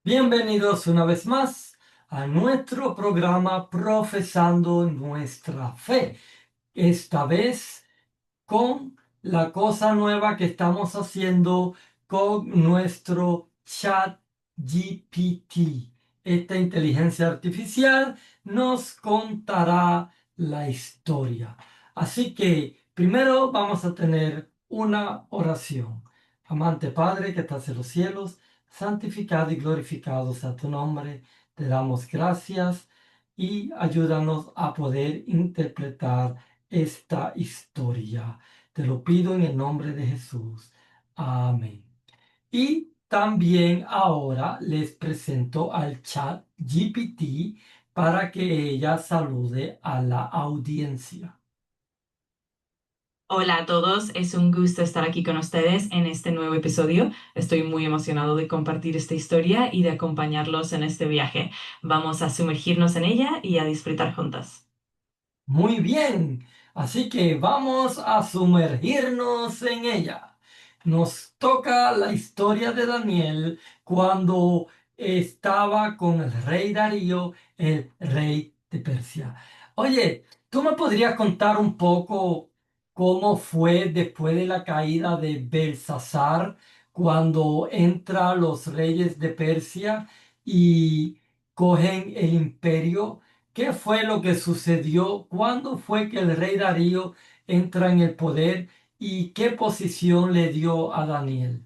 Bienvenidos una vez más a nuestro programa Profesando Nuestra Fe. Esta vez con la cosa nueva que estamos haciendo con nuestro chat GPT. Esta inteligencia artificial nos contará la historia. Así que primero vamos a tener una oración. Amante Padre que estás en los cielos, santificado y glorificado sea tu nombre. Te damos gracias y ayúdanos a poder interpretar esta historia. Te lo pido en el nombre de Jesús. Amén. Y también ahora les presento al chat GPT para que ella salude a la audiencia. Hola a todos, es un gusto estar aquí con ustedes en este nuevo episodio. Estoy muy emocionado de compartir esta historia y de acompañarlos en este viaje. Vamos a sumergirnos en ella y a disfrutar juntas. Muy bien, así que vamos a sumergirnos en ella. Nos toca la historia de Daniel cuando estaba con el rey Darío, el rey de Persia. Oye, ¿tú me podrías contar un poco cómo fue después de la caída de Belsasar, cuando entran los reyes de Persia y cogen el imperio? ¿Qué fue lo que sucedió? ¿Cuándo fue que el rey Darío entra en el poder y qué posición le dio a Daniel?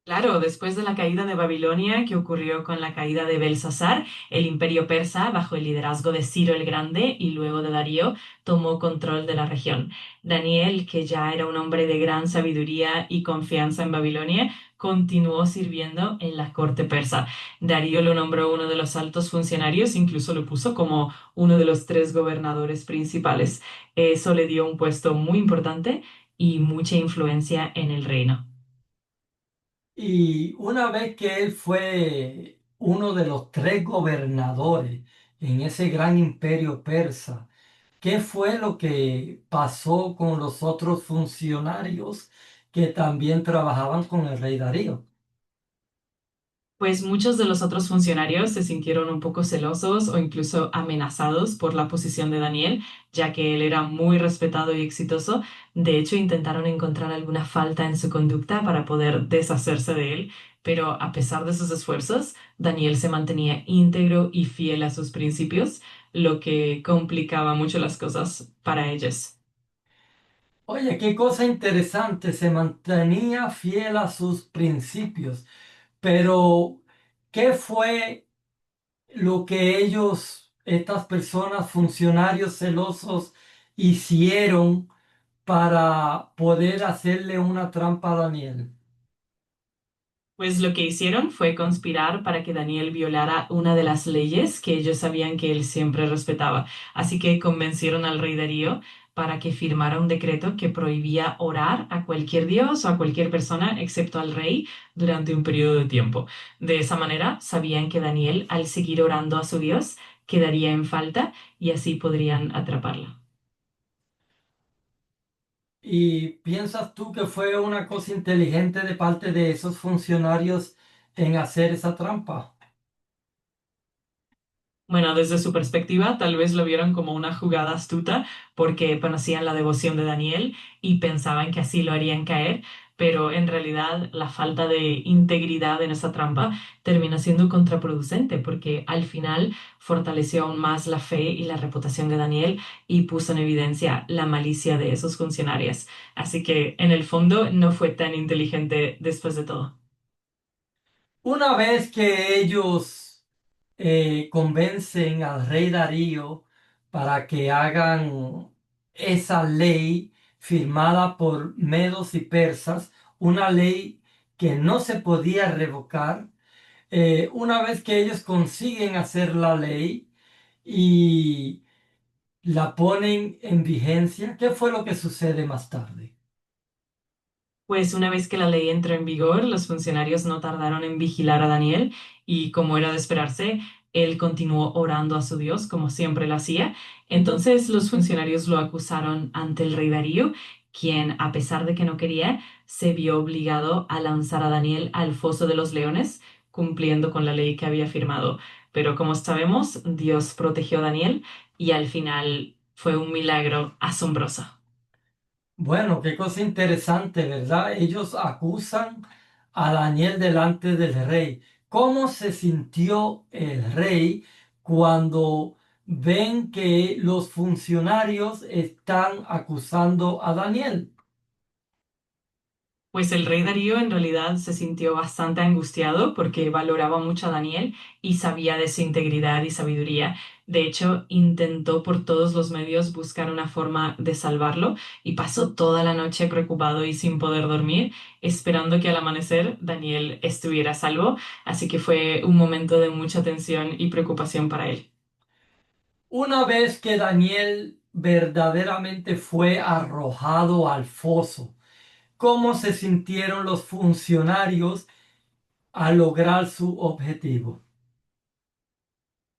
Claro, después de la caída de Babilonia, que ocurrió con la caída de Belsasar, el imperio persa, bajo el liderazgo de Ciro el Grande y luego de Darío, tomó control de la región. Daniel, que ya era un hombre de gran sabiduría y confianza en Babilonia, continuó sirviendo en la corte persa. Darío lo nombró uno de los altos funcionarios, incluso lo puso como uno de los tres gobernadores principales. Eso le dio un puesto muy importante y mucha influencia en el reino. Y una vez que él fue uno de los tres gobernadores en ese gran imperio persa, ¿qué fue lo que pasó con los otros funcionarios que también trabajaban con el rey Darío? Pues muchos de los otros funcionarios se sintieron un poco celosos o incluso amenazados por la posición de Daniel, ya que él era muy respetado y exitoso. De hecho, intentaron encontrar alguna falta en su conducta para poder deshacerse de él, pero a pesar de sus esfuerzos, Daniel se mantenía íntegro y fiel a sus principios, lo que complicaba mucho las cosas para ellos. Oye, qué cosa interesante, se mantenía fiel a sus principios. Pero, ¿qué fue lo que ellos, estas personas, funcionarios celosos, hicieron para poder hacerle una trampa a Daniel? Pues lo que hicieron fue conspirar para que Daniel violara una de las leyes que ellos sabían que él siempre respetaba. Así que convencieron al rey Darío para que firmara un decreto que prohibía orar a cualquier dios o a cualquier persona excepto al rey durante un periodo de tiempo. De esa manera sabían que Daniel, al seguir orando a su dios, quedaría en falta y así podrían atraparlo. ¿Y piensas tú que fue una cosa inteligente de parte de esos funcionarios en hacer esa trampa? Bueno, desde su perspectiva, tal vez lo vieron como una jugada astuta porque conocían la devoción de Daniel y pensaban que así lo harían caer, pero en realidad la falta de integridad en esa trampa terminó siendo contraproducente porque al final fortaleció aún más la fe y la reputación de Daniel y puso en evidencia la malicia de esos funcionarios. Así que en el fondo no fue tan inteligente después de todo. Una vez que ellos convencen al rey Darío para que hagan esa ley firmada por medos y persas, una ley que no se podía revocar, una vez que ellos consiguen hacer la ley y la ponen en vigencia, ¿qué fue lo que sucede más tarde? Pues una vez que la ley entró en vigor, los funcionarios no tardaron en vigilar a Daniel y, como era de esperarse, él continuó orando a su Dios como siempre lo hacía. Entonces los funcionarios lo acusaron ante el rey Darío, quien, a pesar de que no quería, se vio obligado a lanzar a Daniel al foso de los leones cumpliendo con la ley que había firmado. Pero como sabemos, Dios protegió a Daniel y al final fue un milagro asombroso. Bueno, qué cosa interesante, ¿verdad? Ellos acusan a Daniel delante del rey. ¿Cómo se sintió el rey cuando ven que los funcionarios están acusando a Daniel? Pues el rey Darío en realidad se sintió bastante angustiado porque valoraba mucho a Daniel y sabía de su integridad y sabiduría. De hecho, intentó por todos los medios buscar una forma de salvarlo y pasó toda la noche preocupado y sin poder dormir, esperando que al amanecer Daniel estuviera a salvo. Así que fue un momento de mucha tensión y preocupación para él. Una vez que Daniel verdaderamente fue arrojado al foso, ¿cómo se sintieron los funcionarios al lograr su objetivo?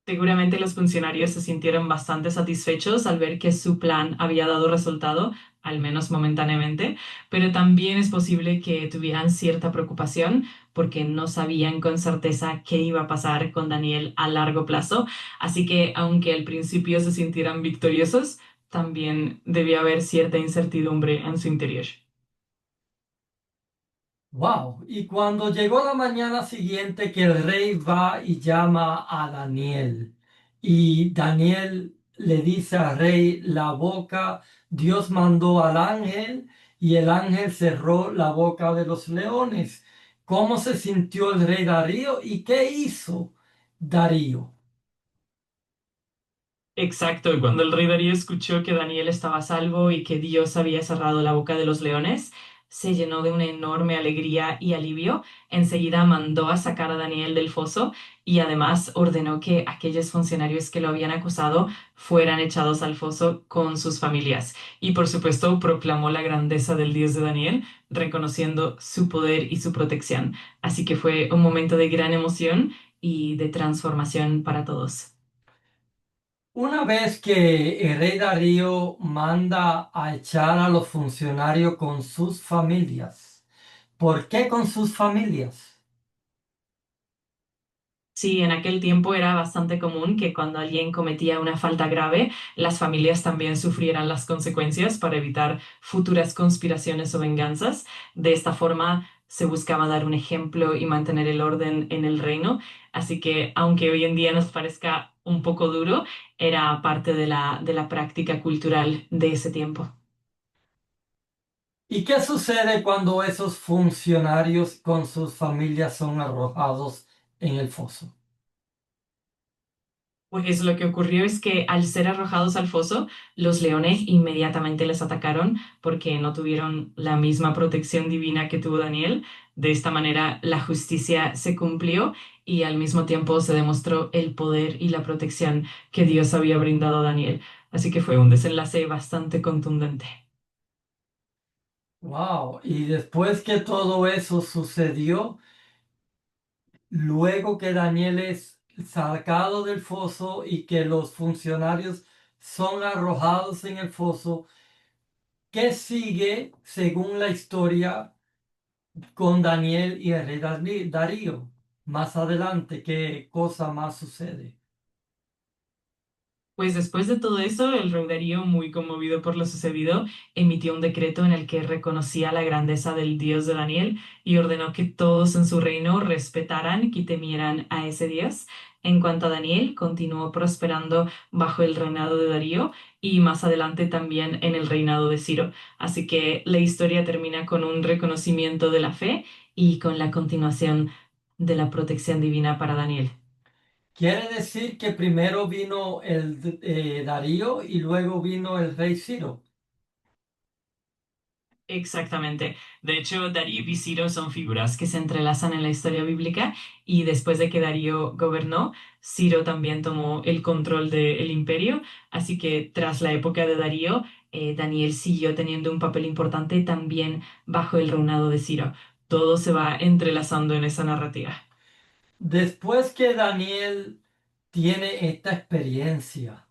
Seguramente los funcionarios se sintieron bastante satisfechos al ver que su plan había dado resultado, al menos momentáneamente, pero también es posible que tuvieran cierta preocupación porque no sabían con certeza qué iba a pasar con Daniel a largo plazo. Así que aunque al principio se sintieran victoriosos, también debía haber cierta incertidumbre en su interior. Wow. Y cuando llegó la mañana siguiente que el rey va y llama a Daniel, y Daniel le dice al rey la boca, Dios mandó al ángel y el ángel cerró la boca de los leones. ¿Cómo se sintió el rey Darío y qué hizo Darío? Exacto, y cuando el rey Darío escuchó que Daniel estaba a salvo y que Dios había cerrado la boca de los leones, se llenó de una enorme alegría y alivio. Enseguida mandó a sacar a Daniel del foso y además ordenó que aquellos funcionarios que lo habían acusado fueran echados al foso con sus familias. Y por supuesto proclamó la grandeza del Dios de Daniel, reconociendo su poder y su protección. Así que fue un momento de gran emoción y de transformación para todos. Una vez que el rey Darío manda a echar a los funcionarios con sus familias, ¿por qué con sus familias? Sí, en aquel tiempo era bastante común que cuando alguien cometía una falta grave, las familias también sufrieran las consecuencias para evitar futuras conspiraciones o venganzas. De esta forma se buscaba dar un ejemplo y mantener el orden en el reino. Así que, aunque hoy en día nos parezca un poco duro, era parte de la práctica cultural de ese tiempo. ¿Y qué sucede cuando esos funcionarios con sus familias son arrojados en el foso? Pues lo que ocurrió es que al ser arrojados al foso, los leones inmediatamente les atacaron porque no tuvieron la misma protección divina que tuvo Daniel. De esta manera, la justicia se cumplió y al mismo tiempo se demostró el poder y la protección que Dios había brindado a Daniel. Así que fue un desenlace bastante contundente. Wow, y después que todo eso sucedió, luego que Daniel es sacado del foso y que los funcionarios son arrojados en el foso, ¿qué sigue según la historia con Daniel y el rey Darío? Más adelante, ¿qué cosa más sucede? Pues después de todo eso, el rey Darío, muy conmovido por lo sucedido, emitió un decreto en el que reconocía la grandeza del Dios de Daniel y ordenó que todos en su reino respetaran y temieran a ese Dios. En cuanto a Daniel, continuó prosperando bajo el reinado de Darío y más adelante también en el reinado de Ciro. Así que la historia termina con un reconocimiento de la fe y con la continuación de la protección divina para Daniel. Quiere decir que primero vino el Darío y luego vino el rey Ciro. Exactamente. De hecho, Darío y Ciro son figuras que se entrelazan en la historia bíblica y después de que Darío gobernó, Ciro también tomó el control del imperio. Así que tras la época de Darío, Daniel siguió teniendo un papel importante también bajo el reinado de Ciro. Todo se va entrelazando en esa narrativa. Después que Daniel tiene esta experiencia,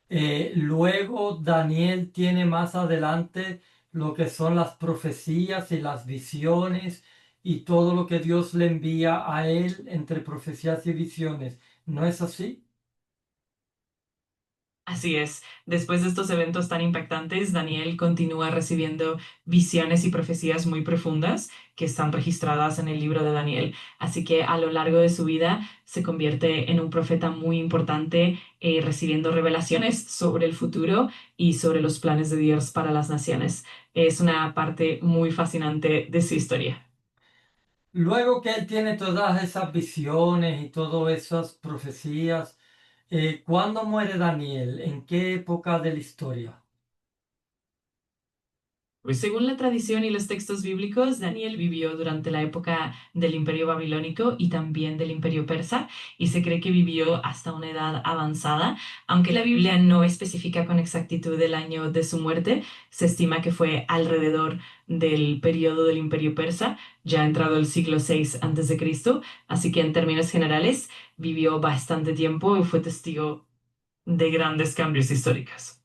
luego Daniel tiene más adelante lo que son las profecías y las visiones y todo lo que Dios le envía a él entre profecías y visiones. ¿No es así? Así es, después de estos eventos tan impactantes, Daniel continúa recibiendo visiones y profecías muy profundas que están registradas en el libro de Daniel. Así que a lo largo de su vida se convierte en un profeta muy importante, recibiendo revelaciones sobre el futuro y sobre los planes de Dios para las naciones. Es una parte muy fascinante de su historia. Luego que él tiene todas esas visiones y todas esas profecías, ¿cuándo muere Daniel? ¿En qué época de la historia? Pues según la tradición y los textos bíblicos, Daniel vivió durante la época del Imperio Babilónico y también del Imperio Persa, y se cree que vivió hasta una edad avanzada. Aunque la Biblia no especifica con exactitud el año de su muerte, se estima que fue alrededor del periodo del Imperio Persa, ya entrado el siglo VI antes de Cristo. Así que en términos generales, vivió bastante tiempo y fue testigo de grandes cambios históricos.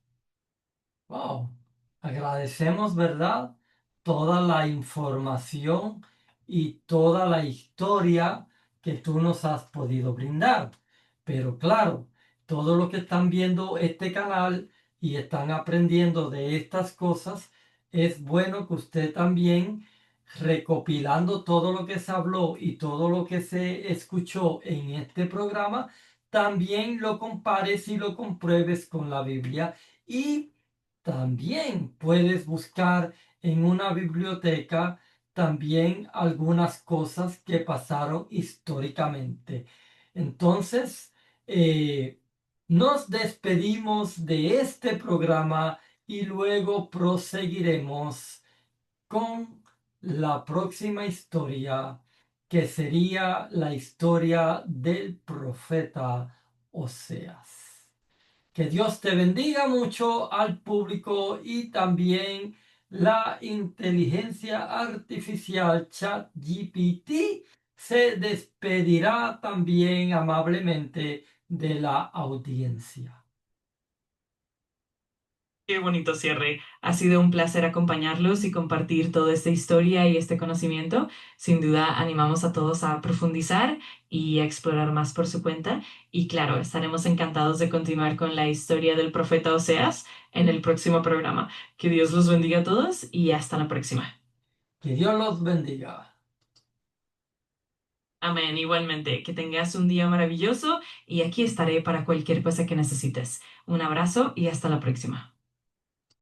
Wow, agradecemos, ¿verdad? Toda la información y toda la historia que tú nos has podido brindar. Pero claro, todo lo que están viendo este canal y están aprendiendo de estas cosas, es bueno que usted también, recopilando todo lo que se habló y todo lo que se escuchó en este programa, también lo compares y lo compruebes con la Biblia y también puedes buscar en una biblioteca también algunas cosas que pasaron históricamente. Entonces, nos despedimos de este programa y luego proseguiremos con la próxima historia, que sería la historia del profeta Oseas. Que Dios te bendiga mucho al público y también la inteligencia artificial ChatGPT se despedirá también amablemente de la audiencia. Qué bonito cierre. Ha sido un placer acompañarlos y compartir toda esta historia y este conocimiento. Sin duda, animamos a todos a profundizar y a explorar más por su cuenta. Y claro, estaremos encantados de continuar con la historia del profeta Oseas en el próximo programa. Que Dios los bendiga a todos y hasta la próxima. Que Dios los bendiga. Amén. Igualmente, que tengas un día maravilloso y aquí estaré para cualquier cosa que necesites. Un abrazo y hasta la próxima.